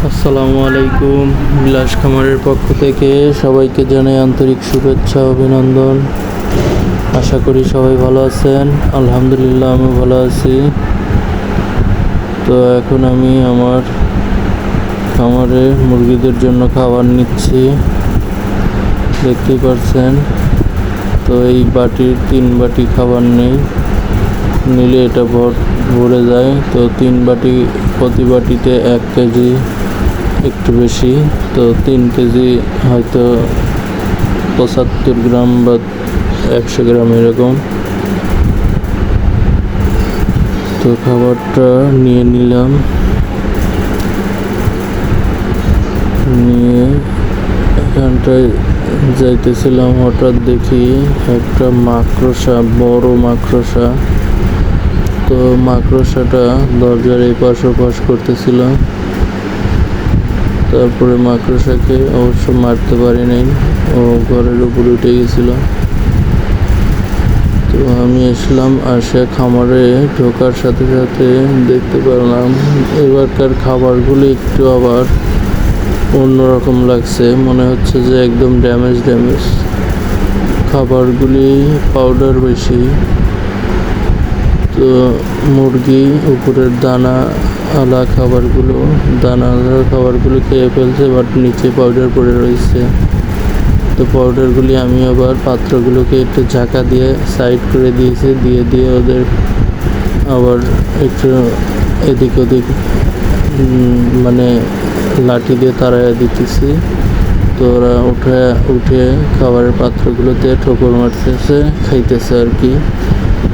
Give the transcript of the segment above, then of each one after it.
আসসালামু আলাইকুম। বিলাস খামারের পক্ষ থেকে সবাইকে জানাই আন্তরিক শুভেচ্ছা অভিনন্দন। আশা করি সবাই ভালো আছেন। আলহামদুলিল্লাহ আমি ভালো আছি। তো এখন আমি আমার খামারে মুরগিদের জন্য খাবার নিচ্ছি, দেখতেই পাচ্ছেন। তো এই বাটির 3 বাটি খাবার নিলে এটা ভরে যায়। তো 3 বাটি, প্রতি বাটিতে 1 কেজি, একটু বেশি। তো 3 কেজি হয়তো 75 গ্রাম বা 100 গ্রাম এরকম। তো খাবারটা নিয়ে নিলাম, নিয়ে এখানটায় যাইতেছিলাম, হঠাৎ দেখি একটা মাকড়সা, বড় মাকড়সা। তো মাকড়সাটা দরজার এপাশ ওপাশ করতেছিল। তারপরে মাকড়সাকে অবশ্য মারতে পারি নাই, ও ঘরের উপরে উঠে গেছিল। তো আমি আসে খামারে ঢোকার সাথে সাথে দেখতে পেলাম এবারকার খাবারগুলো একটু আবার অন্যরকম লাগছে, মনে হচ্ছে যে একদম ড্যামেজ। খাবারগুলি পাউডার বেশি। তো মুরগি উপরের দানা আলা খাবারগুলো খেয়ে ফেলছে, বাট নিচে পাউডার পড়ে রয়েছে। তো পাউডারগুলি আমি আবার পাত্রগুলোকে একটু ঝাঁকা দিয়ে সাইড করে দিয়েছি, দিয়ে ওদের আবার একটু এদিক ওদিক মানে লাঠি দিয়ে তাড়াইয়া দিতেছি। তো ওরা উঠে খাবারের পাত্রগুলোতে ঠোকর মারতেছে, খাইতেছে আর কি।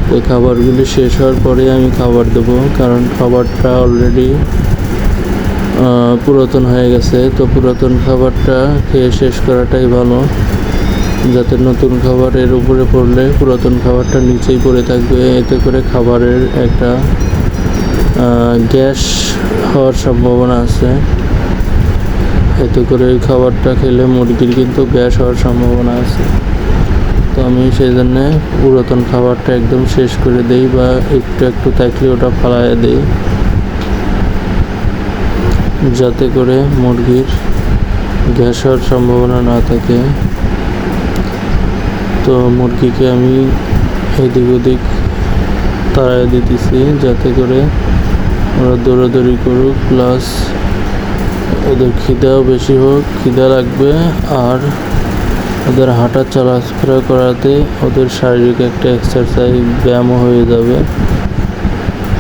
তো খাবারগুলি শেষ হওয়ার পরে আমি খাবার দেবো, কারণ খাবারটা অলরেডি পুরাতন হয়ে গেছে। তো পুরাতন খাবারটা খেয়ে শেষ করাটাই ভালো, যাতে নতুন খাবারের উপরে পড়লে পুরাতন খাবারটা নিচেই পড়ে থাকবে। এতে করে খাবারের একটা গ্যাস হওয়ার সম্ভাবনা আছে। এতে করে ওই খাবারটা খেলে মুরগির কিন্তু গ্যাস হওয়ার সম্ভাবনা আছে। তো আমি সেই জন্যে পুরাতন খাবারটা একদম শেষ করে দেই, বা একটু থাকলে ওটা ফালাইয়া দেই, যাতে করে মুরগির গ্যাস হওয়ার সম্ভাবনা না থাকে। তো মুরগিকে আমি এদিক ওদিক তাড়াইয়া দিতেছি, যাতে করে ওরা দৌড়াদৌড়ি করুক, প্লাস ওদের খিদাও বেশি হোক, খিদা লাগবে। আর ওদের হাঁটা চলাফেরা করাতে ওদের শারীরিক একটা এক্সারসাইজ, ব্যায়ামও হয়ে যাবে।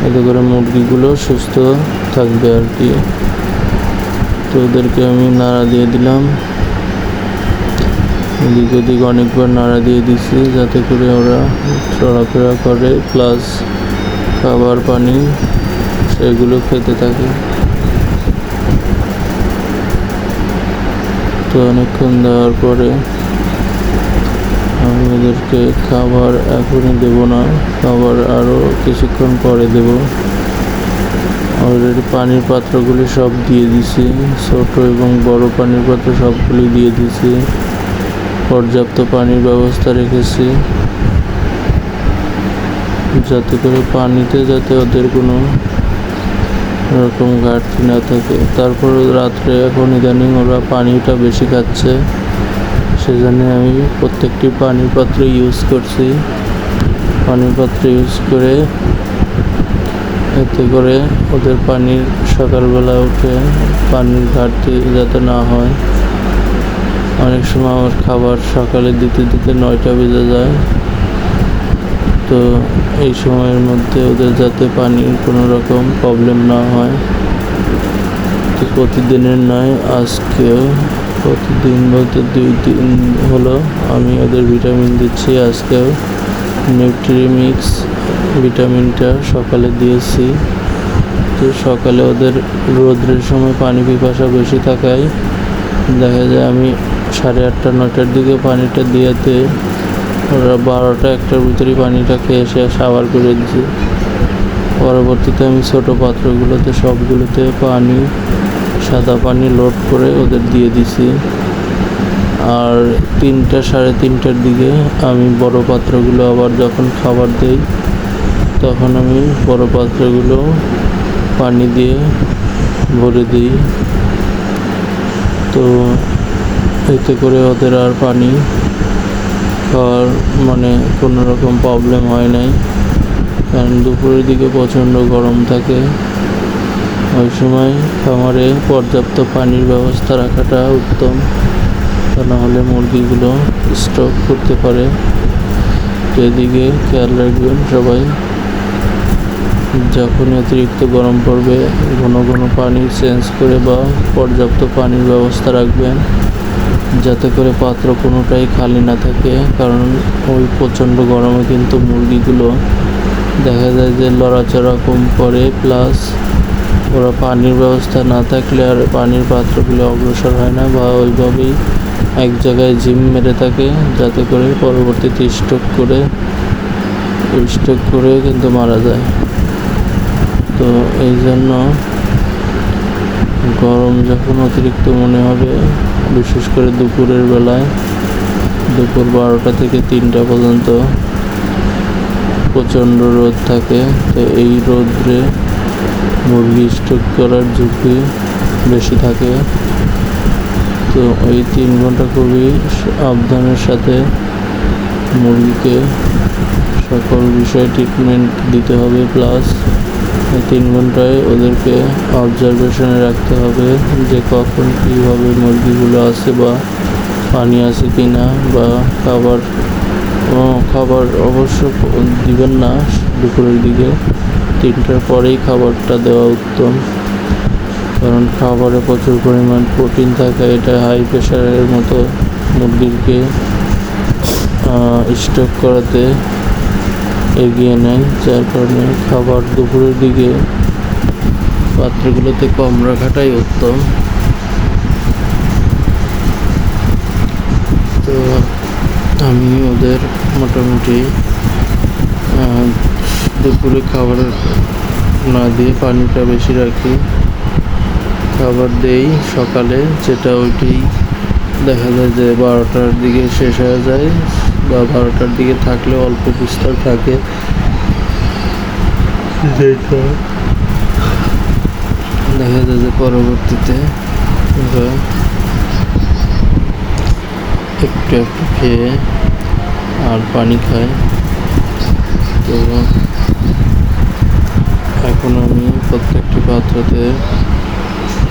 এতে করে মুরগিগুলো সুস্থ থাকবে আর কি। তো ওদেরকে আমি নাড়া দিয়ে দিলাম, এদিক ওদিক অনেকবার নাড়া দিয়ে দিছি, যাতে করে ওরা চলাফেরা করে, প্লাস খাবার পানি সেগুলো খেতে থাকে। তো অনেকক্ষণ দেওয়ার পরে আমি ওদেরকে খাবার এখনই দেবো না, খাবার আরও কিছুক্ষণ পরে দেব। অলরেডি পানির পাত্রগুলি সব দিয়ে দিছি, ছোট এবং বড় পানির পাত্র সবগুলি দিয়ে দিছি। পর্যাপ্ত পানির ব্যবস্থা রেখেছি, যাতে করে পানিতে ওদের কোনো রকম ঘাটতি না থাকে। তারপর রাত্রে এখন ইদানিং ওরা পানিটা বেশি খাচ্ছে, সেজন্য আমি প্রত্যেকটি পানির পাত্র ইউজ করছি। পানির পাত্র ইউজ করে, এতে করে ওদের পানির সকালবেলা উঠে পানির ঘাটতি যাতে না হয়। অনেক সময় আমার খাবার সকালে দিতে 9টা বেজে যায়। তো এই সময়ের মধ্যে ওদের যাতে পানির কোনো রকম প্রবলেম না হয়। তো প্রতিদিনের নয়, আজকেও প্রতিদিন বলতে 2 দিন হলো আমি ওদের ভিটামিন দিচ্ছি। আজকেও নিউট্রিমিক্স ভিটামিনটা সকালে দিয়েছি। তো সকালে ওদের রোদ্রের সময় পানি পিপাসা বেশি থাকায় দেখা যায় আমি 8:30 9টার দিকে পানিটা দিয়েতে ওরা 12টা 1টার ভিতরেই পানিটা খেয়ে শেষ আবার করে দিচ্ছি। পরবর্তীতে আমি ছোটো পাত্রগুলোতে সবগুলোতে পানি, সাদা পানি লোড করে ওদের দিয়ে দিছি। আর 3টা 3:30টার দিকে আমি বড় পাত্রগুলো আবার যখন খাবার দেই, তখন আমি বড় পাত্রগুলো পানি দিয়ে ভরে দিই। তো এতে করে ওদের আর পানি খাওয়ার কোনো রকম প্রবলেম হয় নাই, কারণ দুপুরের দিকে প্রচণ্ড গরম থাকে। ওই সময় খামারে পর্যাপ্ত পানির ব্যবস্থা রাখাটা উত্তম, তা নাহলে মুরগিগুলো স্ট্রোক করতে পারে। এদিকে খেয়াল রাখবেন সবাই, যখন অতিরিক্ত গরম পড়বে ঘন ঘন পানি চেঞ্জ করে বা পর্যাপ্ত পানির ব্যবস্থা রাখবেন, যাতে করে পাত্র কোনোটাই খালি না থাকে। কারণ ওই প্রচণ্ড গরমে কিন্তু মুরগিগুলো দেখা যায় যে লড়াচড়া কম করে, প্লাস ওরা পানির ব্যবস্থা না থাকলে আর পানির পাত্রগুলো অগ্রসর হয় না, বা ওইভাবেই এক জায়গায় ঝিম মেরে থাকে, যাতে করে পরবর্তীতে স্ট্রোক করে কিন্তু মারা যায়। তো এই জন্য গরম যখন অতিরিক্ত মনে হবে, বিশেষ করে দুপুরের বেলায়, দুপুর 12টা থেকে 3টা পর্যন্ত প্রচণ্ড রোদ থাকে। তো এই রোদ্রে মুরগি স্ট্রোক করার ঝুঁকি বেশি থাকে। তো ওই 3 ঘন্টা খুবই সাবধানের সাথে মুরগিকে সকল বিষয়ে ট্রিটমেন্ট দিতে হবে, প্লাস এই 3 ঘন্টায় ওদেরকে অবজারভেশনে রাখতে হবে যে কখন কীভাবে মুরগিগুলো আছে, বা পানি আছে কি না, বা খাবার অবশ্য দিবেন না দুপুরের দিকে, 3টার পরেই খাবারটা দেওয়া উত্তম। কারণ খাবারে প্রচুর পরিমাণ প্রোটিন থাকে, এটা হাই প্রেশারের মতো মুরগিকে স্ট্রোক করাতে এগিয়ে নেয়, যার কারণে খাবার দুপুরের দিকে পাত্রগুলোতে কম রাখাটাই উত্তম। তো আমি ওদের মোটামুটি দুপুরে খাবার না দিয়ে পানিটা বেশি রাখি, খাবার দেই সকালে, যেটা ওইটাই দেখা যায় যে 12টার দিকে শেষ হয়ে যায়, বা 12টার দিকে থাকলে অল্প বিস্তর থাকে, যেটা দেখা যায় যে পরবর্তীতে ওরা একটু একটু খেয়ে আর পানি খায়। তো এখন আমি প্রত্যেকটি পাত্রতে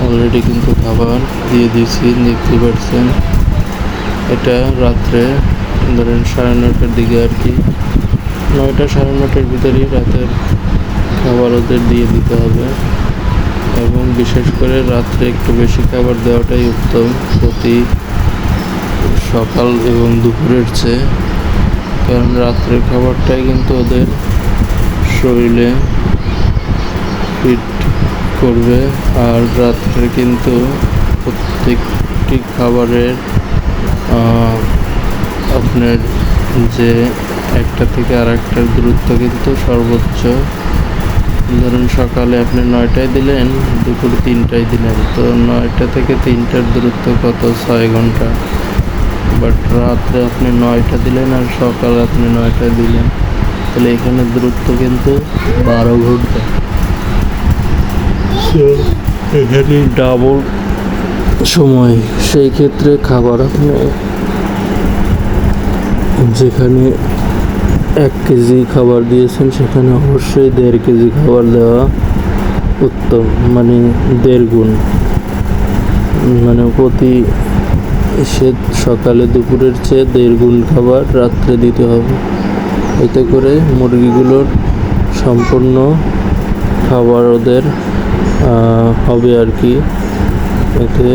অলরেডি কিন্তু খাবার দিয়ে দিয়েছি, দেখতে পাচ্ছেন। এটা রাত্রে ধরেন 9:30টার দিকে আর কি, 9টা 9:30টার ভিতরেই রাতের খাবার ওদের দিয়ে দিতে হবে। এবং বিশেষ করে রাত্রে একটু বেশি খাবার দেওয়াটাই উত্তম, প্রতি সকাল এবং দুপুরের চেয়ে। কারণ রাত্রের খাবারটাই কিন্তু ওদের শরীরে ফিট করবে। আর রাত্রে কিন্তু প্রত্যেকটি খাবারের আপনার যে একটা থেকে আর একটার দূরত্ব কিন্তু সর্বোচ্চ। ধরুন সকালে আপনি 9টায় দিলেন, দুপুর 3টায় দিলেন, তো 9টা থেকে 3টার দূরত্ব কত? 6 ঘন্টা। বাট রাত্রে আপনি 9টা দিলেন আর সকালে আপনি 9টায় দিলেন, তাহলে এখানে দূরত্ব কিন্তু 12 ঘন্টা। এখানে ডাবল সময়। সেই ক্ষেত্রে খাবার আপনি যেখানে 1 কেজি খাবার দিয়েছেন, সেখানে অবশ্যই 1.5 কেজি খাবার দেওয়া উত্তম, 1.5 গুণ, প্রতি সকালে দুপুরের চেয়ে 1.5 গুণ খাবার রাত্রে দিতে হবে। এতে করে মুরগিগুলোর সম্পূর্ণ খাবার ওদের হবে আর কি। এতে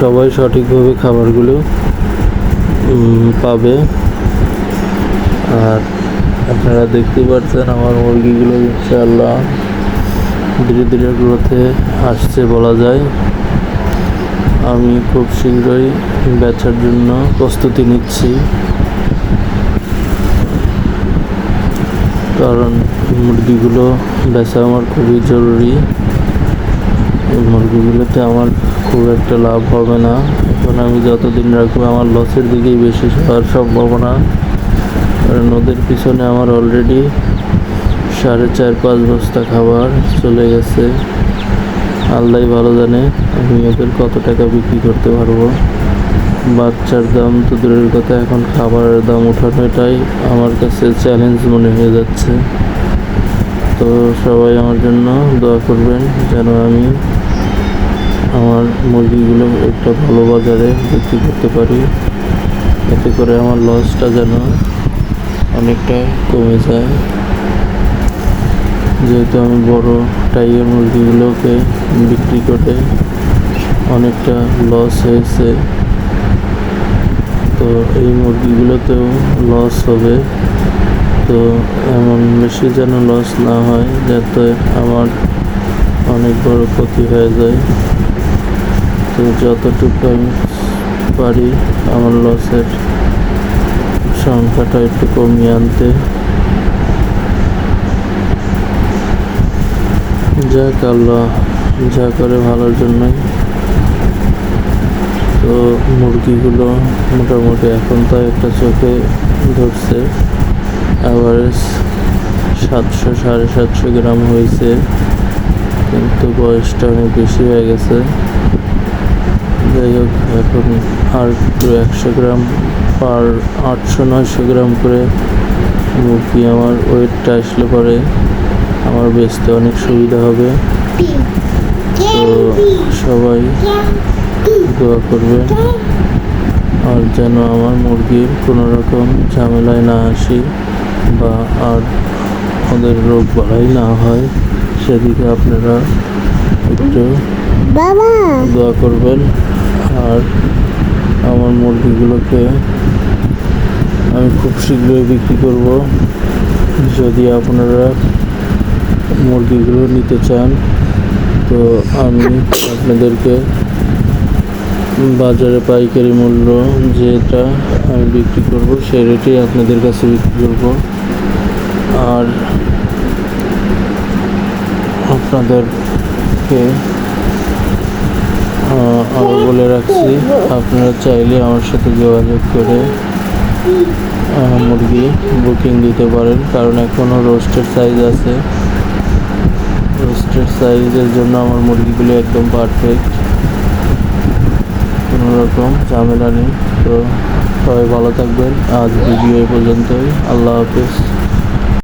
সবাই সঠিকভাবে খাবারগুলো পাবে। আর আপনারা দেখতে পাচ্ছেন আমার মুরগিগুলো ইনশাআল্লাহ ধীরে ধীরে গ্রোথে আসছে বলা যায়। আমি খুব শীঘ্রই বেচার জন্য প্রস্তুতি নিচ্ছি, কারণ মুরগিগুলো বেচা আমার খুবই জরুরি। এই মুরগিগুলোতে আমার খুব একটা লাভ হবে না। এখন আমি যতদিন রাখবো আমার লসের দিকেই বেশি হওয়ার সম্ভাবনা, কারণ ওদের পিছনে আমার অলরেডি 4.5-5 বস্তা খাবার চলে গেছে। আল্লাহই ভালো জানে আমি ওদের কত টাকা বিক্রি করতে পারবো। বাচ্চার দাম তো দূরের কথা, এখন খাবারের দাম ওঠানোটাই আমার কাছে চ্যালেঞ্জ মনে হয়ে যাচ্ছে। তো সবাই আমার জন্য দোয়া করবেন যেন আমি আমার মুরগিগুলো একটা ভালো বাজারে বিক্রি করতে পারি, এতে করে আমার লসটা যেন অনেকটা কমে যায়। যেহেতু আমি বড় টাইগার মুরগিগুলোকে বিক্রি করে অনেকটা লস হয়েছে, তো এই মুরগিগুলোতেও লস হবে। তো এমন বেশি যেন লস না হয় যাতে আমার অনেক বড় ক্ষতি হয়ে যায়। তো যতটুকু আমি পারি আমার লসের সংখ্যাটা একটু কমিয়ে আনতে। যাক, আল্লাহ যা করে ভালোর জন্যই। তো মুরগিগুলো মোটামুটি এখন তো একটা চোখে ধরছে, অ্যাভারেজ 700-750 গ্রাম হয়েছে, কিন্তু বয়সটা অনেক বেশি হয়ে গেছে। যাই হোক, এখন আর একটু 100 গ্রাম পার 800-900 গ্রাম করে মুরগি আমার ওয়েটটা আসলে পরে আমার বেচতে অনেক সুবিধা হবে। তো সবাই দোয়া করবেন আর যেন আমার মুরগির কোনো রকম ঝামেলায় না আসি বা আর ওদের রোগ বালাই না হয়, সেদিকে আপনারা একটু দোয়া করবেন। আর আমার মুরগিগুলোকে আমি খুব শীঘ্রই বিক্রি করব। যদি আপনারা মুরগিগুলো নিতে চান তো আমি আপনাদেরকে বাজারে পাইকারি মূল্য যেটা আমি বিক্রি করব সেই রেটেই আপনাদের কাছে বিক্রি করব। আর আপনাদেরকে আরও বলে রাখছি, আপনারা চাইলে আমার সাথে যোগাযোগ করে মুরগি বুকিং দিতে পারেন, কারণ এখনও রোস্টের সাইজ আছে। রোস্টের সাইজের জন্য আমার মুরগিগুলি একদম পারফেক্ট, কোনো রকম ঝামেলা নেই। তো সবাই ভালো থাকবেন, আজ ভিডিও এই পর্যন্তই। আল্লাহ হাফেজ।